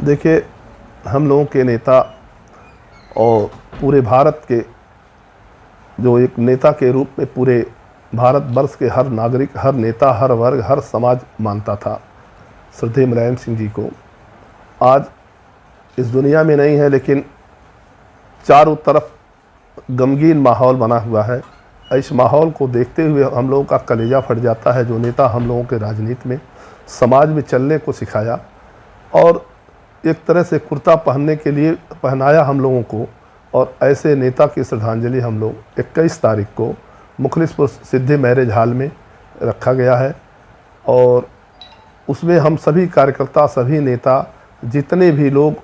देखिए, हम लोगों के नेता और पूरे भारत के जो एक नेता के रूप में पूरे भारतवर्ष के हर नागरिक, हर नेता, हर वर्ग, हर समाज मानता था, श्रद्धेय मुलायम सिंह जी को आज इस दुनिया में नहीं है, लेकिन चारों तरफ गमगीन माहौल बना हुआ है। इस माहौल को देखते हुए हम लोगों का कलेजा फट जाता है। जो नेता हम लोगों के राजनीति में, समाज में चलने को सिखाया और एक तरह से कुर्ता पहनने के लिए पहनाया हम लोगों को, और ऐसे नेता की श्रद्धांजलि हम लोग 21 तारीख को मुखलिसपुर सिद्धि मैरिज हॉल में रखा गया है। और उसमें हम सभी कार्यकर्ता, सभी नेता, जितने भी लोग,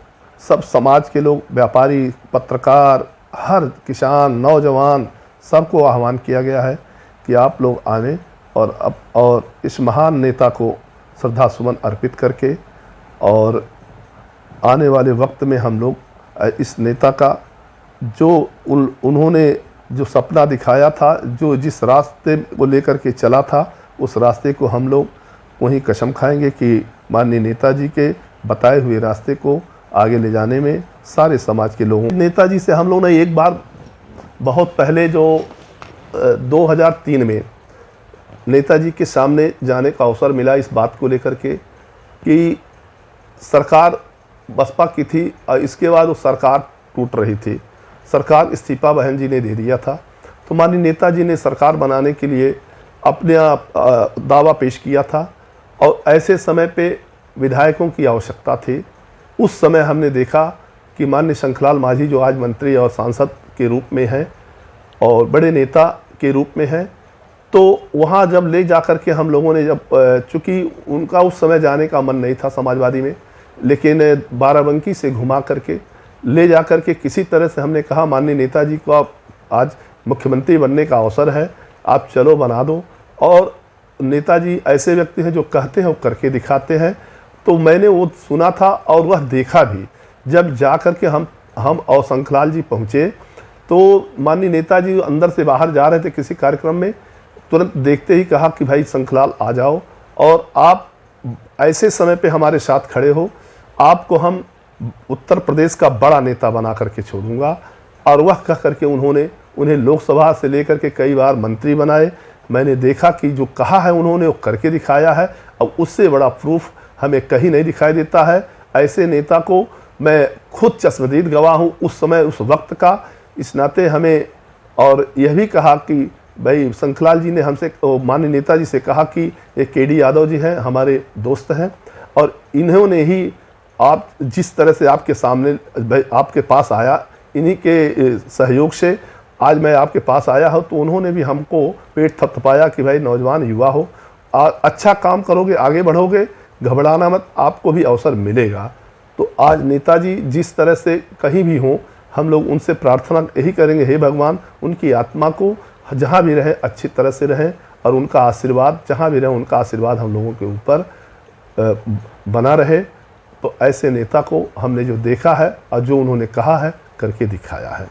सब समाज के लोग, व्यापारी, पत्रकार, हर किसान, नौजवान, सबको आह्वान किया गया है कि आप लोग आने और इस महान नेता को श्रद्धा सुमन अर्पित करके, और आने वाले वक्त में हम लोग इस नेता का जो उन्होंने जो सपना दिखाया था, जो जिस रास्ते को लेकर के चला था, उस रास्ते को हम लोग वहीं कसम खाएंगे कि माननीय नेताजी के बताए हुए रास्ते को आगे ले जाने में सारे समाज के लोगों। नेताजी से हम लोग ने एक बार बहुत पहले जो 2003 में नेताजी के सामने जाने का अवसर मिला, इस बात को लेकर के कि सरकार बसपा की थी और इसके बाद वो सरकार टूट रही थी। सरकार इस्तीफा बहन जी ने दे दिया था, तो माननीय नेताजी ने सरकार बनाने के लिए अपने दावा पेश किया था, और ऐसे समय पे विधायकों की आवश्यकता थी। उस समय हमने देखा कि माननीय शंखलाल मांझी, जो आज मंत्री और सांसद के रूप में हैं और बड़े नेता के रूप में हैं, तो वहाँ जब ले जाकर के हम लोगों ने, जब चूँकि उनका उस समय जाने का मन नहीं था समाजवादी में, लेकिन बाराबंकी से घुमा करके ले जा कर के किसी तरह से हमने कहा माननीय नेताजी को आप आज मुख्यमंत्री बनने का अवसर है, आप चलो बना दो। और नेताजी ऐसे व्यक्ति हैं जो कहते हैं वो करके दिखाते हैं। तो मैंने वो सुना था और वह देखा भी। जब जा कर के हम और शंखलाल जी पहुँचे, तो माननीय नेताजी अंदर से बाहर जा रहे थे किसी कार्यक्रम में, तुरंत देखते ही कहा कि भाई शंखलाल आ जाओ, और आप ऐसे समय पे हमारे साथ खड़े हो, आपको हम उत्तर प्रदेश का बड़ा नेता बना करके छोड़ूंगा। और वह कह करके उन्हें लोकसभा से लेकर के कई बार मंत्री बनाए। मैंने देखा कि जो कहा है उन्होंने वो करके दिखाया है, अब उससे बड़ा प्रूफ हमें कहीं नहीं दिखाई देता है। ऐसे नेता को मैं खुद चश्मदीद गवाह हूँ उस समय, उस वक्त का। इस नाते हमें, और यह भी कहा कि भाई शंखलाल जी ने हमसे, माननीय नेताजी से कहा कि ये केडी यादव जी हैं, हमारे दोस्त हैं, और इन्होंने ही आप जिस तरह से आपके सामने आपके पास आया, इन्हीं के सहयोग से आज मैं आपके पास आया हूँ। तो उन्होंने भी हमको पेट थपथपाया कि भाई नौजवान युवा हो, अच्छा काम करोगे, आगे बढ़ोगे, घबराना मत, आपको भी अवसर मिलेगा। तो आज नेताजी जिस तरह से कहीं भी हों, हम लोग उनसे प्रार्थना यही करेंगे, हे भगवान उनकी आत्मा को जहाँ भी रहे अच्छी तरह से रहें, और उनका आशीर्वाद जहाँ भी रहे, उनका आशीर्वाद हम लोगों के ऊपर बना रहे। तो ऐसे नेता को हमने जो देखा है और जो उन्होंने कहा है, करके दिखाया है।